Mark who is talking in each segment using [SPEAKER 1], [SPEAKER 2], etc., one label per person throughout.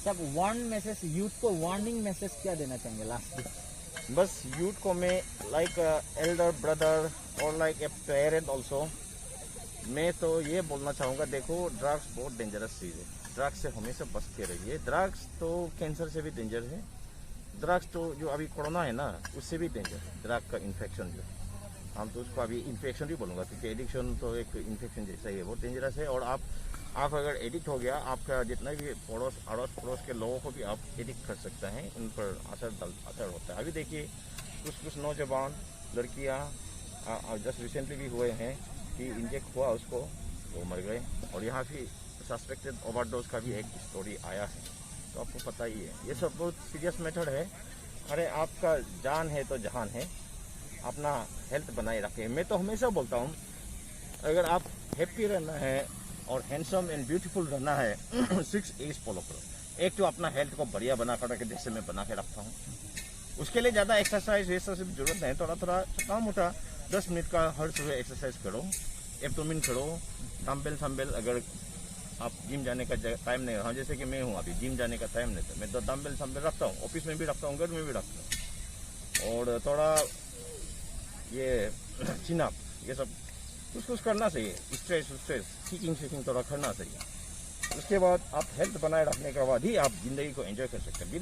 [SPEAKER 1] सब one message youth को, warning message क्या देना चाहेंगे लास्ट?
[SPEAKER 2] बस यूथ को मैं लाइक एल्डर ब्रदर और लाइक ए पेरेंट ऑल्सो, मैं तो ये बोलना चाहूँगा, देखो ड्रग्स बहुत डेंजरस चीज़ है, ड्रग्स से हमेशा बच के रहिए। ड्रग्स तो कैंसर से भी डेंजर है, ड्रग्स तो जो अभी कोरोना है ना उससे भी डेंजर है, ड्रग का इन्फेक्शन जो हम तो उसको अभी इन्फेक्शन ही बोलूँगा, क्योंकि एडिक्शन तो एक इन्फेक्शन जैसा ही है, बहुत डेंजरस है। और आप अगर एडिक्ट हो गया, आपका जितना भी अड़ोस पड़ोस के लोगों को भी आप एडिक्ट कर सकते हैं, उन पर असर होता है। अभी देखिए कुछ नौजवान लड़कियाँ जस्ट रिसेंटली भी हुए हैं कि इंजेक्ट हुआ उसको, वो मर गए। और यहाँ भी सस्पेक्टेड ओवरडोज का भी एक स्टोरी आया है, तो आपको पता ही है, ये सब बहुत सीरियस मैटर है। अरे आपका जान है तो जहान है, अपना हेल्थ बनाए रखें। मैं तो हमेशा बोलता हूँ, अगर आप हैप्पी रहना है और हैंडसम एंड ब्यूटीफुल रहना है 6 A's फॉलो करो। एक तो अपना हेल्थ को बढ़िया बना कर रखे, जैसे मैं बना के रखता हूँ, उसके लिए ज़्यादा एक्सरसाइज वैसा सब जरूरत नहीं, थोड़ा छोटा मोटा 10 मिनट का हर सुबह एक्सरसाइज करो, एब्डोमेन करो, डम्बल अगर आप जिम जाने का टाइम नहीं रहा, जैसे कि मैं हूँ अभी जिम जाने का टाइम नहीं था, मैं तो डम्बल रखता हूँ, ऑफिस में भी रखता हूँ, घर में भी रखता हूँ। और थोड़ा ये चिनअप ये सब कुछ करना चाहिए, स्ट्रेस सीकिंग थोड़ा करना चाहिए। उसके बाद आप हेल्थ बनाए रखने के बाद ही आप जिंदगी को एंजॉय कर सकते हैं।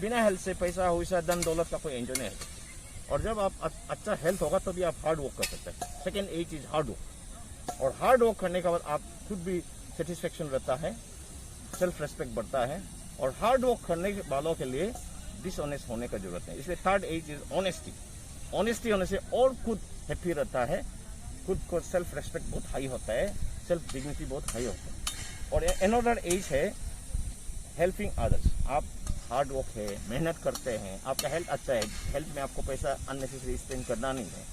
[SPEAKER 2] बिना हेल्थ से पैसा वैसा धन दौलत का कोई एंजॉय नहीं है। और जब आप अच्छा हेल्थ होगा तभी आप हार्ड वर्क कर सकते हैं। सेकेंड ए चीज हार्ड वर्क, और हार्ड वर्क करने के बाद आप खुद भी सेटिस्फेक्शन रहता है, सेल्फ रेस्पेक्ट बढ़ता है। और हार्ड वर्क करने वालों के लिए डिसऑनेस्ट होने का जरूरत है। इसलिए थर्ड एज इज ऑनेस्टी होने से और खुद हैप्पी रहता है, खुद को सेल्फ रेस्पेक्ट बहुत हाई होता है, सेल्फ डिग्निटी बहुत हाई होता है। और अनदर एज है हेल्पिंग अदर्स। आप हार्ड वर्क है, मेहनत करते हैं, आपका हेल्थ अच्छा है, हेल्थ में आपको पैसा अननेसेसरी स्पेंड करना नहीं है,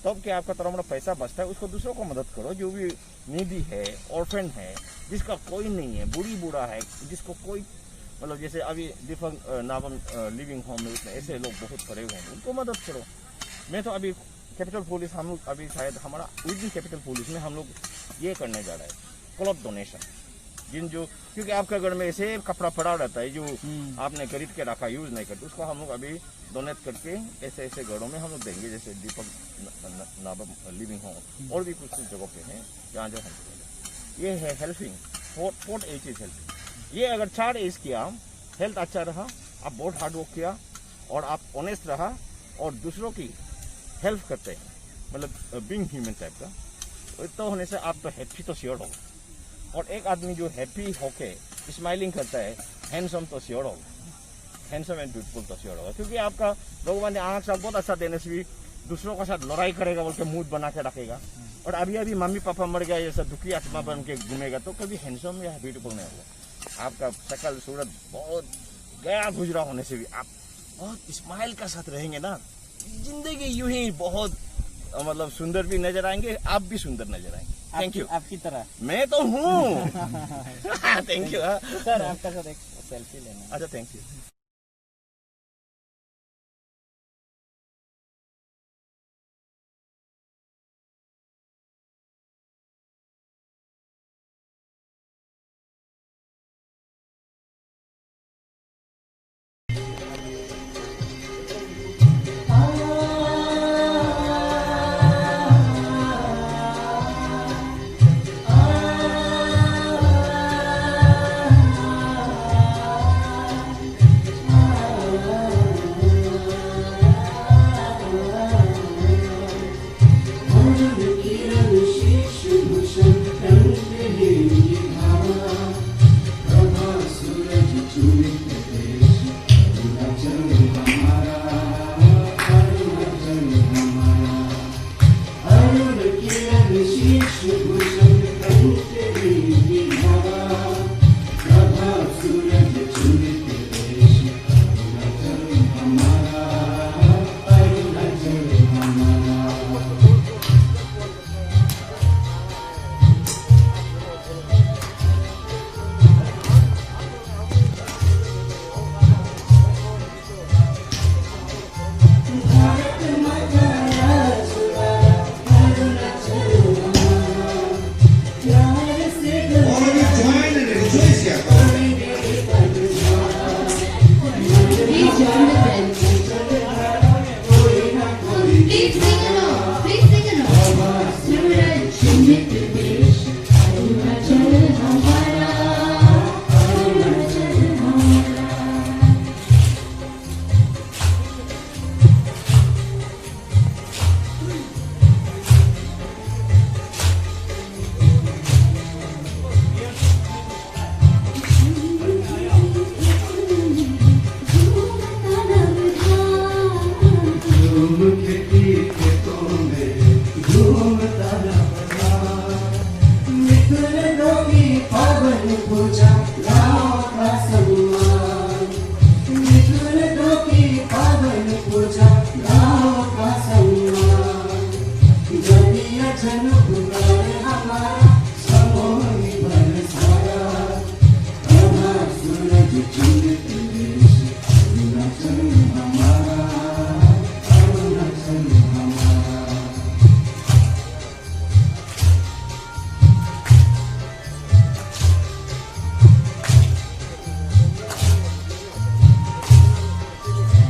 [SPEAKER 2] तब तो क्या आपका थोड़ा मोड़ा पैसा बचता है, उसको दूसरों को मदद करो। जो भी नीडी है, ऑर्फन है, जिसका कोई नहीं है, बूढ़ा है, जिसको कोई मतलब जैसे अभी डिफरेंट नावम लिविंग होम में उसमें ऐसे लोग बहुत पड़े हुए हैं, उनको मदद करो। मैं तो अभी कैपिटल पुलिस, हम लोग अभी शायद हमारा विद इन कैपिटल पुलिस में हम लोग ये करने जा रहे हैं क्लॉथ डोनेशन। क्योंकि आपका घर में ऐसे कपड़ा पड़ा रहता है जो आपने खरीद के रखा, यूज नहीं करते, उसको हम लोग अभी डोनेट करके ऐसे घरों में हम लोग देंगे, जैसे दीपक नावम लिविंग होम और भी कुछ जगहों पे हैं जहाँ जो हम ये है helping. Fourth age is helping. ये अगर 4 एज किया, हेल्थ अच्छा रहा, आप बहुत हार्ड वर्क किया और आप ऑनेस्ट रहा और दूसरों की हेल्प करते हैं, मतलब बीइंग ह्यूमन टाइप का, तो होने से आप तो हैप्पी तो श्योर होगा। और एक आदमी जो हैप्पी होके स्माइलिंग करता है, हैंडसम तो श्योर होगा, हैंडसम एंड ब्यूटीफुल तो श्योर होगा। क्योंकि आपका भगवान ने आँख साथ बहुत अच्छा देने से भी दूसरों के साथ लड़ाई करेगा बोल के मूड बना के रखेगा। और अभी मम्मी पापा मर गया जैसा दुखी आत्मा बन के घूमेगा, तो कभी हैंडसम या ब्यूटीफुल नहीं होगा। आपका शकल सूरत बहुत गया गुजरा होने से भी आप बहुत स्माइल का साथ रहेंगे ना, जिंदगी यूं ही बहुत मतलब सुंदर भी नजर आएंगे, आप भी सुंदर नजर आएंगे। Thank you.
[SPEAKER 1] आपकी तरह
[SPEAKER 2] मैं तो हूँ। थैंक यू
[SPEAKER 1] सर, आपका सर एक सेल्फी लेना।
[SPEAKER 2] अच्छा, thank you.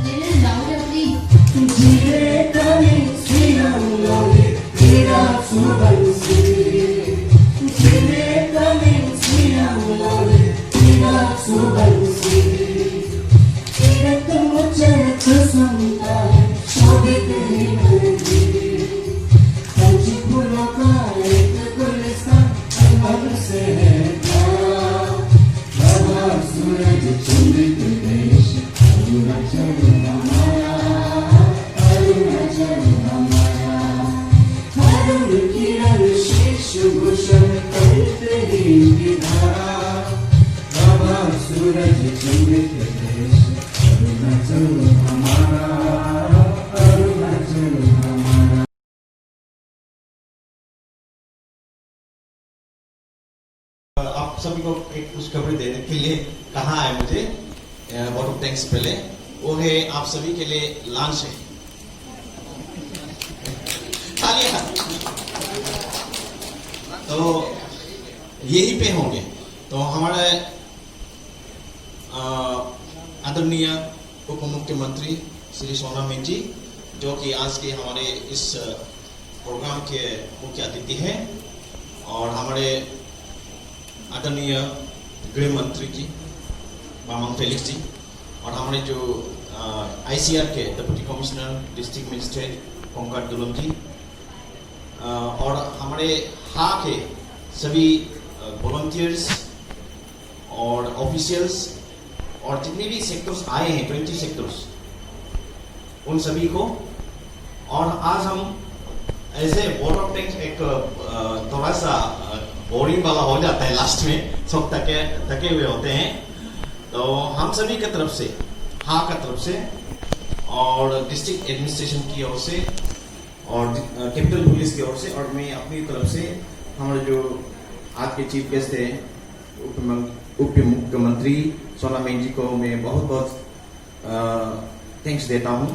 [SPEAKER 3] Little louder, please.
[SPEAKER 4] आप सभी को एक खुशखबरी देने के लिए कहा है मुझे वाटर टैंक से पहले, वो है आप सभी के लिए लंच है। तालियां। तो यही पे होंगे। तो हमारे आदरणीय उप मुख्यमंत्री श्री सोना मेन जी, जो कि आज के हमारे इस प्रोग्राम के मुख्य अतिथि हैं, और हमारे आदरणीय गृह मंत्री जी बामांग फेलिक्स जी, और हमारे जो आईसीआर के deputy commissioner district magistrate Pankaj Dulam ji, और हमारे हा के सभी वॉलंटियर्स और ऑफिशियल्स और जितने भी सेक्टर्स आए हैं 20 सेक्टर्स, उन सभी को। और आज हम ऐसे वाटर टैंक एक थोड़ा सा बोरिंग वाला हो जाता है, लास्ट में सब थके हुए होते हैं। तो हम सभी की तरफ से, हाँ का तरफ से, और डिस्ट्रिक्ट एडमिनिस्ट्रेशन की ओर से, और कैपिटल पुलिस की ओर से, और मैं अपनी तरफ से हमारे जो आज के चीफ गेस्ट है उप मुख्यमंत्री सोना मेन जी को मैं बहुत बहुत थैंक्स देता हूँ,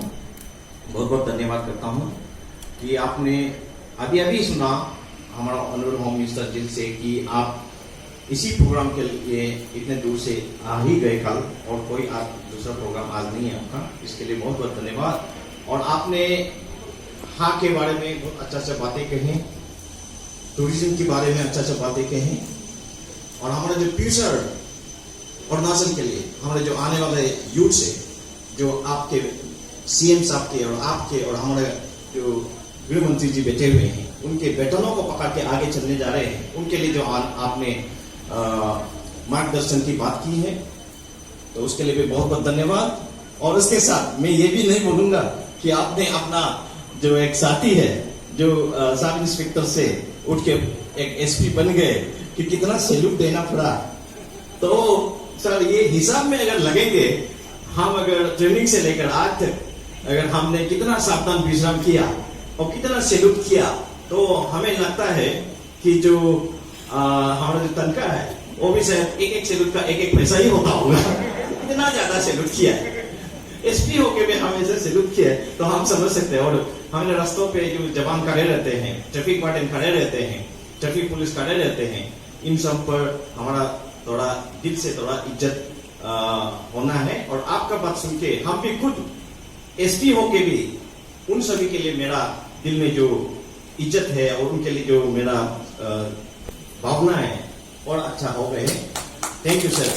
[SPEAKER 4] बहुत बहुत धन्यवाद करता हूँ कि आपने अभी सुना हमारा ऑनरेबल होम मिनिस्टर जी से कि आप इसी प्रोग्राम के लिए इतने दूर से आ ही गए कल, और कोई आप दूसरा प्रोग्राम आज नहीं है आपका, इसके लिए बहुत बहुत धन्यवाद। और आपने हाँ के बारे में बहुत अच्छा बातें कही, टूरिज्म के बारे में अच्छा बातें कही, और हमारे जो फ्यूचर अरुणाचल के लिए हमारे जो आने वाले यूथ से, जो आपके सीएम साहब के और आपके और हमारे जो गृह मंत्री जी बैठे हुए हैं, उनके बेटनों को पकड़ के आगे चलने जा रहे हैं, उनके लिए जो आपने मार्गदर्शन की बात की है, तो उसके लिए भी बहुत बहुत धन्यवाद। और उसके साथ मैं ये भी नहीं बोलूंगा कि आपने अपना जो एक साथी है, जो सब इंस्पेक्टर से उठ के एक एसपी बन गए, कि कितना सैल्यूट देना पड़ा। तो सर ये हिसाब में अगर लगेंगे, हम अगर ट्रेनिंग से लेकर आज तक अगर हमने कितना सावधान विश्राम किया और कितना सैल्यूट किया, तो हमें लगता है कि जो हमारा जो तनख्वाह है वो भी शायद एक सैल्यूट का एक पैसा ही होता होगा। इतना ज्यादा सैल्यूट किया, एसपी होके भी हम ऐसे सैल्यूट किया, तो हम समझ सकते हैं। और हमारे रास्तों पे जो जवान खड़े रहते हैं, ट्रैफिक वार्डन खड़े रहते हैं, ट्रैफिक पुलिस खड़े रहते हैं, इन सब पर हमारा थोड़ा दिल से थोड़ा इज्जत होना है। और आपका बात सुन के हम भी खुद एसपी होके भी उन सभी के लिए मेरा दिल में जो इज्जत है और उनके लिए जो मेरा भावना है और अच्छा हो गए। Thank you sir.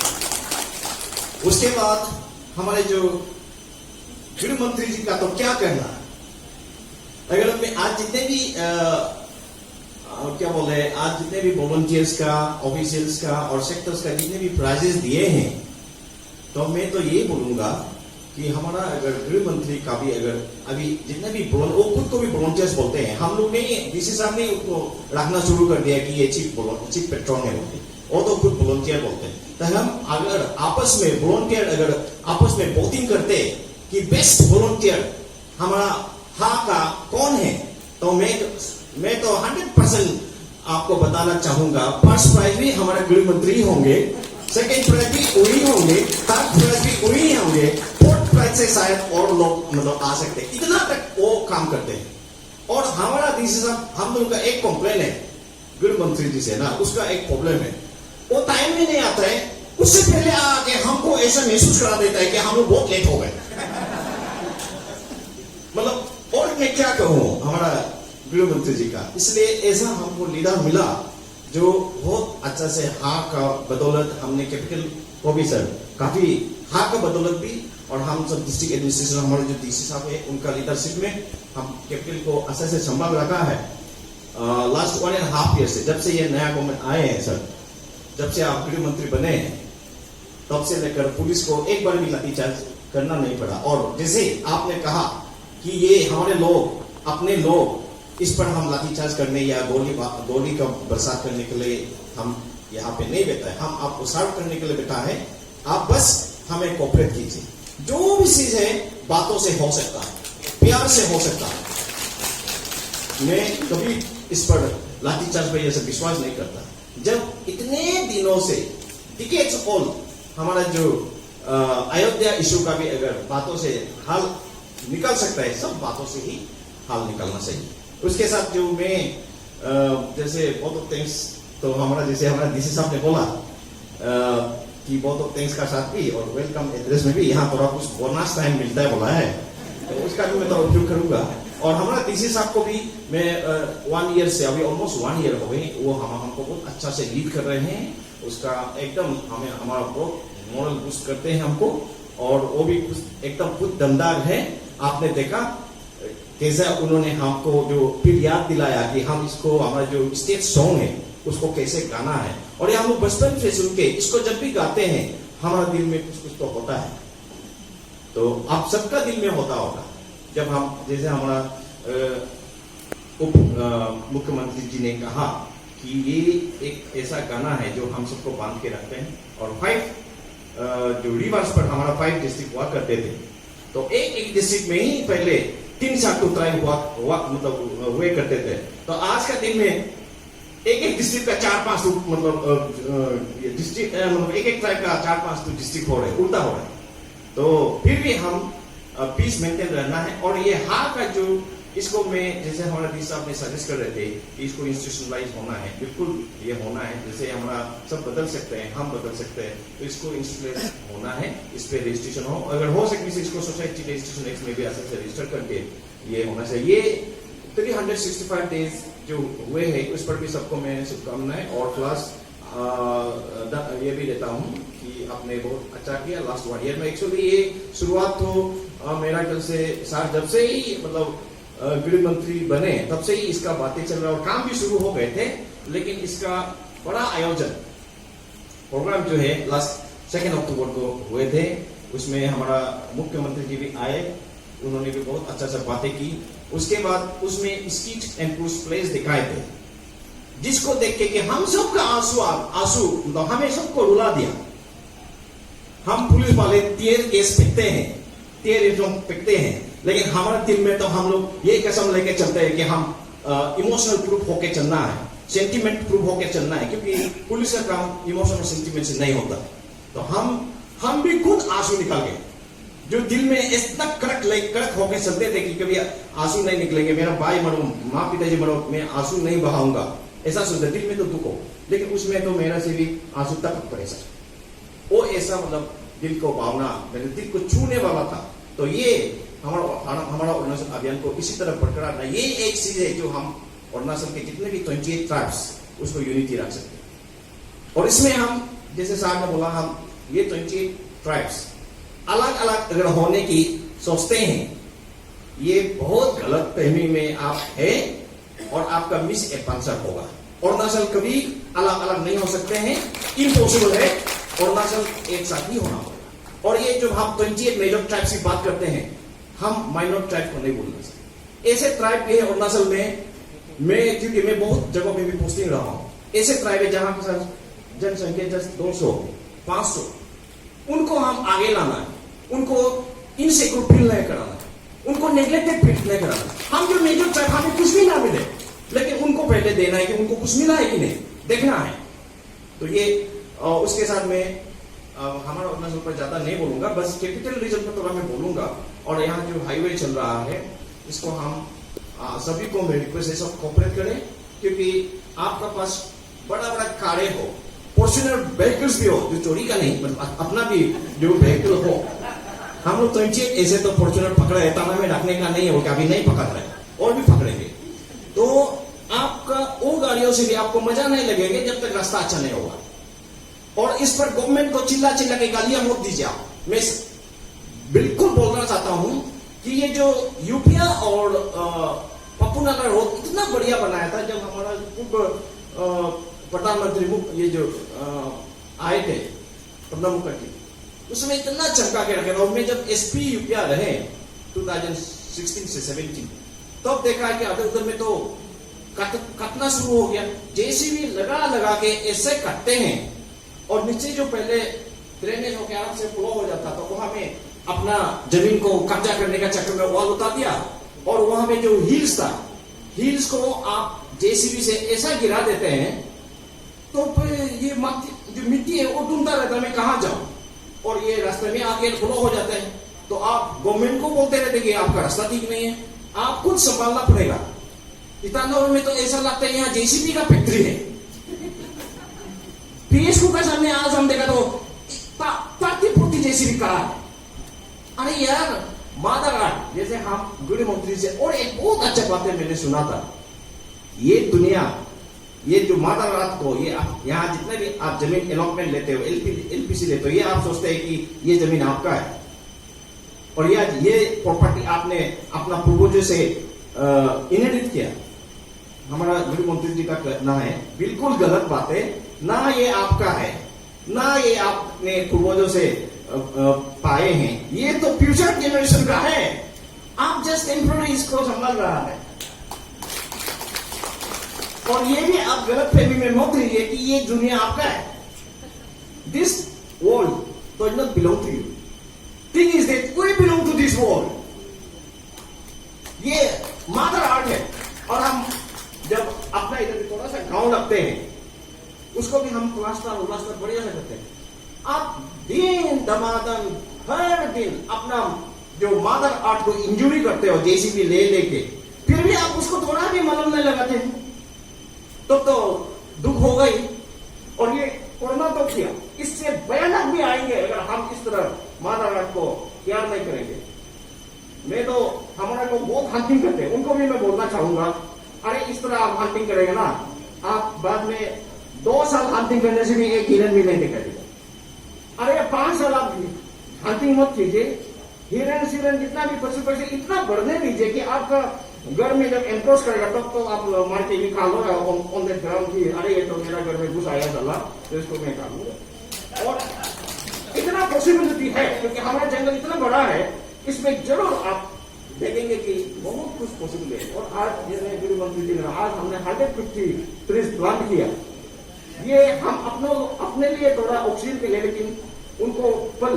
[SPEAKER 4] उसके बाद हमारे जो गृह मंत्री जी का तो क्या कहना, अगर मैं आज जितने भी क्या बोले, आज जितने भी वॉलंटियर्स का, ऑफिशियल्स का और सेक्टर्स का जितने भी प्राइजेस दिए हैं, तो मैं तो ये बोलूंगा कि हमारा अगर गृह मंत्री का भी अगर अभी जितने भी वो खुद को भी वॉलंटियर्स बोलते हैं, हम लोग नहीं, डीसी साहब ने उसको रखना शुरू कर दिया कि ये चीफ पेट्रोल है बोलते, वो तो खुद वॉलंटियर बोलते हैं। तो हम अगर आपस में वॉलंटियर अगर आपस में वोटिंग करते कि बेस्ट वॉलंटियर हमारा हाँ का कौन है, तो मैं तो 100% आपको बताना चाहूंगा, फर्स्ट प्राइज भी हमारे गृह मंत्री होंगे, सेकेंड प्राइज भी वही होंगे, लोग मतलब आ सकते हैं, इतना तक वो काम करते हैं। और हमारा डीसी साहब, हम लोग का एक कंप्लेन है गृह मंत्री जी से ना, उसका एक प्रॉब्लम है, वो टाइम में नहीं आता है, उससे पहले आके हमको ऐसा महसूस करा देता है कि हम लोग बहुत लेट हो गए। मतलब और मैं क्या कहूँ हमारा गृह मंत्री जी का, इसलिए ऐसा हमको लीडर मिला जो बहुत अच्छा से हाँ का बदौलत हमने कैपिटल को भी सर काफी हाँ का बदौलत भी, और हम सब डिस्ट्रिक्ट एडमिनिस्ट्रेशन हमारे जो डीसी साहब है उनका लीडरशिप में हम कैपिटल को अच्छे से संभाल रखा है। लास्ट 1.5 ईयर से, जब से ये नया गवर्नमेंट आए हैं सर, जब से आप गृह मंत्री बने हैं, तब से लेकर पुलिस को एक बार भी लाठीचार्ज करना नहीं पड़ा। और जैसे आपने कहा कि ये हमारे लोग अपने लोग, इस पर हम लाठीचार्ज करने या गोली का बरसात करने के लिए हम यहाँ पे नहीं बैठा है, हम आपको सर्व करने के लिए बैठा है। आप बस हमें कोऑपरेट कीजिए, जो भी चीज है बातों से हो सकता है, प्यार से हो सकता है। मैं कभी इस पर लाठीचार्ज पर ऐसा विश्वास नहीं करता। जब इतने दिनों से डिकेड्स ओल्ड हमारा जो अयोध्या इशू का भी अगर बातों से हल निकल सकता है, सब बातों से ही हल निकलना चाहिए। उसके साथ जो मैं जैसे बहुत ऑफ थिंग्स, तो हमारा जैसे हमारा डीसी साहब ने बोला कि बहुत ऑफ थिंग्स का साथ भी और वेलकम एड्रेस में भी यहाँ थोड़ा कुछ बोनस टाइम मिलता है बोला है, तो उसका भी मैं थोड़ा उपयोग करूंगा। और हमारा डीसी साहब को भी मैं 1 ईयर से, अभी ऑलमोस्ट 1 ईयर हो गई, वो हमको बहुत अच्छा से लीड कर रहे हैं। उसका एकदम हमें हमारा बहुत मोरल बूस्ट करते हैं हमको, और वो भी एकदम खुद दमदार है। आपने देखा कैसा उन्होंने हमको जो फिर याद दिलाया कि हम इसको, हमारा जो स्टेट सॉन्ग है उसको कैसे गाना है, और ये हम लोग बचपन से सुन के इसको जब भी गाते हैं हमारा दिल में कुछ कुछ तो होता है। तो आप सबका दिल में होता होगा जब हम, जैसे हमारा उप मुख्यमंत्री जी ने कहा कि ये एक ऐसा गाना है जो हम सबको बांध के रखते हैं। और 5 जो रिवर्स पर हमारा 5 डिस्ट्रिक्ट हुआ करते थे, तो एक डिस्ट्रिक्ट में ही पहले 3 तो ट्राइब हुआ मतलब हुए करते थे। तो आज का दिन में एक डिस्ट्रिक्ट का 4-5 मतलब डिस्ट्रिक्ट मतलब एक ट्राइब का 4-5 डिस्ट्रिक्ट हो रहे, उल्टा हो रहा है। तो फिर भी हम पीस मेंटेन रहना है। और ये हार का जो, इसको मैं जैसे हमारा डी साहब ने सजेस्ट कर रहे थे कि इसको इंस्टीट्यूशनलाइज होना है, बिल्कुल ये होना है। जैसे हमारा सब बदल सकते हैं, हम बदल सकते हैं, तो इसको इंस्टीट्यूशनलाइज होना है, इस पे रजिस्ट्रेशन हो, अगर हो सके से इसको सोसाइटी रजिस्ट्रेशन एक्ट में भी ऐसे से रजिस्टर करके ये होना चाहिए। 365 डेज जो हुए हैं उस पर भी सबको मैं शुभकामनाएं, और प्लस ये भी देता हूँ कि आपने बहुत अच्छा किया लास्ट 1 ईयर में। एक्चुअली ये शुरुआत तो मेरा ख्याल से सर जब से ही मतलब गृह मंत्री बने तब से ही इसका बातें चल रहा और काम भी शुरू हो गए थे, लेकिन इसका बड़ा आयोजन प्रोग्राम जो है लास्ट 2 अक्टूबर को हुए थे, उसमें हमारा मुख्यमंत्री जी भी आए, उन्होंने भी बहुत अच्छा से बातें की। उसके बाद उसमें स्किट एंड क्रूज प्लेस दिखाए थे, जिसको देख के कि हम सबका आंसू मतलब हमें सबको रुला दिया। हम पुलिस वाले टीयर केस फेंकते हैं, टीयर फेंकते हैं, लेकिन हमारे दिल में तो हम लोग ये कसम लेके चलते हैं कि हम इमोशनल प्रूफ होके चलना है, सेंटिमेंट प्रूफ होके चलना है, क्योंकि पुलिस का काम इमोशनल सेंटिमेंट से नहीं होता। तो हम भी खुद आंसू निकाल गए, जो दिल में इतना कड़क होके चलते थे कि कभी आंसू नहीं निकलेंगे, मेरा भाई मरो, माँ पिताजी मरो, मैं आंसू नहीं बहाऊंगा, ऐसा सोचते दिल में तो दुख हो, लेकिन उसमें तो मेरा से भी आंसू टपक पड़े सर। वो ऐसा मतलब दिल को भावना, मेरे दिल को छूने वाला था। तो ये हमारा अरुणाचल अभियान को इसी तरह बरकरार रखना, ये एक चीज है जो हम अरुणाचल के जितने भी 28 ट्राइब्स उसको यूनिटी रख सकते हैं। और इसमें हम जैसे साहब ने बोला, हम ये 28 ट्राइब्स अलग अलग अगर होने की सोचते हैं, ये बहुत गलत फहमी में आप है और आपका मिस एडवांसर होगा। अरुणाचल कभी अलग अलग नहीं हो सकते हैं, इम्पॉसिबल है, अरुणाचल एक साथ ही होना होगा। और ये जो हम 28 मेजर ट्राइब्स की बात करते हैं, हम माइनर ट्राइब को नहीं बोलना चाहिए। ऐसे ट्राइब है अरुणाचल में, मैं क्योंकि मैं बहुत जगह में भी पोस्टिंग रहा हूँ, ऐसे ट्राइब है जहां पर जनसंख्या जस्ट 200-500, उनको हम आगे लाना है, उनको इनसिक्योर फील नहीं कराना है, उनको नेग्लेक्टेड फील नहीं कराना है। हम जो मेजर ट्राइब हमें कुछ भी ना मिले, लेकिन उनको पहले देना है कि उनको कुछ मिला है कि नहीं, देखना है। तो ये उसके साथ में हमारा अरुणाचल पर ज्यादा नहीं बोलूंगा, बस कैपिटल रीजन पर थोड़ा मैं बोलूंगा। और यहाँ जो हाईवे चल रहा है इसको हम सभी को मैं रिक्वेस्ट है सब कोऑपरेट करें, क्योंकि आपका पास बड़ा बड़ा कारें हो, फॉर्च्यूनर व्हीकल्स भी हो, जो चोरी का नहीं मतलब अपना भी जो व्हीकल हो। हम लोग 28 ऐसे तो फॉर्च्यूनर पकड़े हैं, ताला में रखने का नहीं है, वो कभी नहीं पकड़ रहे और भी पकड़ेंगे। तो आपका वो गाड़ियों से भी आपको मजा नहीं लगेगा जब तक रास्ता अच्छा नहीं होगा। और इस पर गवर्नमेंट को चिल्ला चिल्ला के गालियां मत दीजिए आप। मैं बिल्कुल बोलना चाहता हूं कि ये जो यूपिया और पप्पूनाला रोड इतना बढ़िया बनाया था, जब हमारा पूर्व प्रधानमंत्री ये जो आए थे प्रणब मुखर्जी, उसमें इतना चमका के रखे था। मैं जब एसपी यूपिया रहे 2016 से 17, तब देखा है कि अदर उधर में तो कटना शुरू हो गया। जेसीबी लगा लगा के ऐसे कटते हैं, और नीचे जो पहले ड्रेनेज होकर आराम से फ्लो हो जाता, तो वहां में अपना जमीन को कब्जा करने का चक्कर में वॉल उतार दिया, और वहां में जो हिल्स था, हिल्स को आप जेसीबी से ऐसा गिरा देते हैं, तो ये जो मिट्टी है वो ढूंढता रहता है मैं कहां जाऊं, और ये रास्ते में आके फ्लो हो जाते हैं। तो आप गवर्नमेंट को बोलते रहते कि आपका रास्ता ठीक नहीं है, आप खुद संभालना पड़ेगा। ईटानगर में तो ऐसा लगता है यहाँ जेसीबी का फैक्ट्री है। पीएसक्यू का सामने आज हम देखा तो 30-40 जेसीबी करा है। अरे यार मादाघाट जैसे हम गृह मंत्री से, और एक बहुत अच्छा बात है मैंने सुना था, ये दुनिया ये जो मादाघाट को ये यहाँ जितने भी आप जमीन अलॉटमेंट लेते हो, एलपीसी लेते हो, ये आप सोचते हैं कि ये जमीन आपका है, और ये प्रॉपर्टी आपने अपना पूर्वजों से इनहेरिट किया। हमारा गृह मंत्री जी का कहना है बिल्कुल गलत बात है, ना ये आपका है, ना ये आपने पूर्वजों से पाए हैं, ये तो फ्यूचर जनरेशन का है। आप जस्ट टेम्पररी इसको संभाल रहा है, और ये भी आप गलत फहमी में मत रहिए कि ये दुनिया आपका है। This world does not belong to you. Thing is that we belong to this world. ये मदर आर्ट है, और हम जब अपना इधर थोड़ा सा गांव लगते हैं, उसको भी हम प्लास्टर बढ़िया से करते हैं। आप दिन दमादन हर दिन अपना जो मदर आर्ट को इंजरी करते हो जेसीबी ले लेके, फिर भी आप उसको थोड़ा भी मलम नहीं लगाते हैं, तो दुख होगा ही। और ये कोरोना तो किया, इससे भयानक भी आएंगे अगर हम इस तरह मदर आर्ट को प्यार नहीं करेंगे। मैं तो हमारे को बहुत हंटिंग करते हैं, उनको भी मैं बोलना चाहूंगा, अरे इस तरह आप हंटिंग करेंगे ना, आप बाद में 2 साल हंटिंग करने से भी एक हिरन भी नहीं दिखाएगा। अरे 5 साल आप हंटिंग मत कीजिए, हिरन सिरन जितना भी पशु पक्षी इतना बढ़ने दीजिए कि आपका घर में जब एनक्रोच करेगा तब तो आप मार के निकाल लो ऑन द ग्राउंड की, अरे ये तो मेरा घर में घुस आया चला, तो इसको मैं निकाल लूंगा। और इतना पॉसिबिलिटी है क्योंकि हमारा जंगल इतना बड़ा है, इसमें जरूर आप देखेंगे कि बहुत कुछ पॉसिबल है। और आज जैसे गृह मंत्री जी ने आज हमने 150 ट्रीज प्लांट किया, ये हम अपने लिए थोड़ा ऑक्सीजन के लिए, लेकिन उनको फल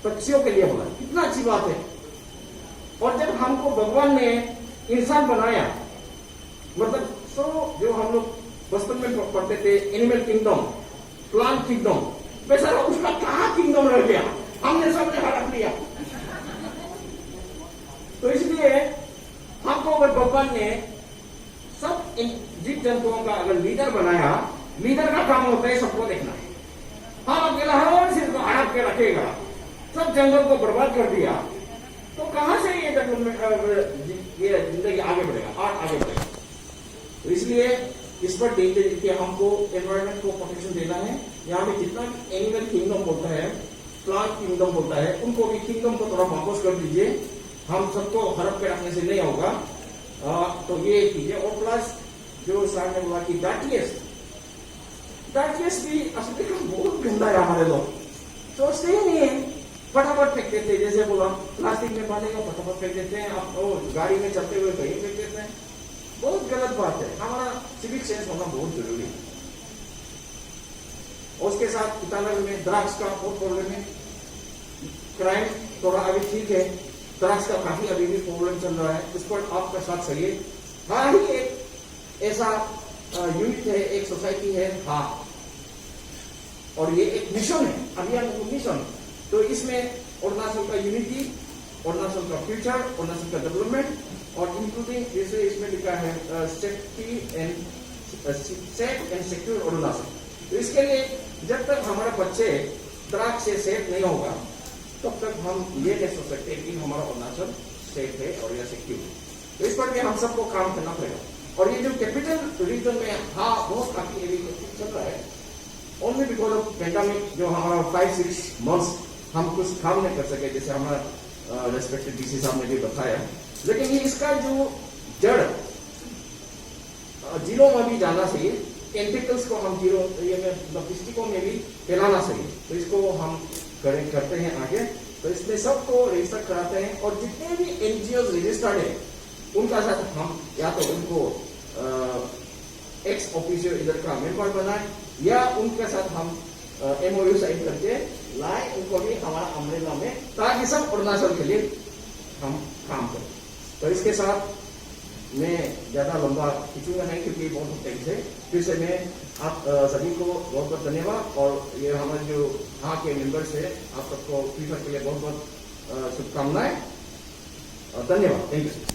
[SPEAKER 4] पक्षियों के लिए बोला, कितना अच्छी बात है। और जब हमको भगवान ने इंसान बनाया, मतलब जो हम लोग बचपन में पढ़ते थे एनिमल किंगडम, प्लांट किंगडम, वैसा उसका कहाँ किंगडम रह गया, हमने सबने हड़प लिया। तो इसलिए हमको अगर भगवान ने सब जीव जंतुओं का अगर लीडर बनाया, लीडर का काम होता है सबको देखना है। हम अकेला हर चीज को हड़प के रखेगा, सब जंगल को बर्बाद कर दिया, तो कहां से ये जिंदगी आगे बढ़ेगा, आर्ट आगे बढ़ेगा। तो इसलिए इस पर देखते हमको एनवायरमेंट को प्रोटेक्शन देना है। यहाँ पे जितना एनिमल किंगडम बोलता है, प्लांट किंगडम बोलता है, उनको भी किंगडम को थोड़ा वापस कर दीजिए। हम सबको हड़प के रखने से नहीं होगा, तो ये कीजिए। और प्लस जो सर ने बोला कि डार्टियस भी असली का बहुत गंदा है। हमारे लोग सोचते ही नहीं है, फटाफट फेंक देते, जैसे बोला प्लास्टिक में बनेगा फटाफट फेंक देते हैं, आप गाड़ी में चलते हुए कहीं फेंक देते हैं, बहुत गलत बात है। हमारा सिविक सेंस होना बहुत जरूरी है। और उसके साथ ईटानगर में ड्रग्स का बहुत प्रॉब्लम है, क्राइम थोड़ा अभी ठीक है, ड्रग्स का काफी अभी भी प्रॉब्लम चल रहा है, उस पर आपका साथ सही है। हाँ ही एक ऐसा यूनिट है, एक सोसाइटी है, हाँ
[SPEAKER 5] और ये एक मिशन है, अभियान मिशन। तो इसमें अरुणाचल का यूनिटी, अरुणाचल का फ्यूचर, अरुणाचल का डेवलपमेंट और इंक्लूडिंग जैसे इसमें लिखा है safety and safe and secure Arunachal. तो इसके लिए जब तक हमारे बच्चे ड्रग्स से सेफ नहीं होगा तब तक हम ये नहीं सोच सकते कि हमारा अरुणाचल सेफ है और या सिक्योर है। तो इस पर भी हम सबको काम करना पड़ेगा। और ये जो कैपिटल रीजन में बहुत काफी एरिया चल रहा है, ओनली बिकॉज ऑफ पेंडेमिक जो हमारा 5-6 मंथ्स हम कुछ काम नहीं कर सके, जैसे हमारा रेस्पेक्टेड डीसी साहब ने भी बताया। लेकिन ये इसका जो जड़ जिलों में भी जाना चाहिए, टेंटिकल्स को हम जिलों डिस्ट्रिक्टों में भी फैलाना चाहिए। तो इसको हम करते हैं आगे। तो इसमें सबको रजिस्टर कराते हैं और जितने भी एनजीओ रजिस्टर्ड है उनका साथ हम या तो उनको एक्स ऑफिशियो इधर का मेंबर बनाए या उनके साथ हम MOU साइन करके लाए, उनको भी हमारा अम्ब्रेला में, ताकि सब अरुणाचल के लिए हम काम करें। तो इसके साथ मैं ज्यादा लंबा खींचूंगा नहीं क्योंकि बहुत टाइम से। फिर से मैं आप सभी को बहुत बहुत धन्यवाद और ये हमारे जो यहाँ के मेंबर्स है आप सबको फ्यूचर के लिए बहुत बहुत शुभकामनाएं। धन्यवाद, थैंक यू।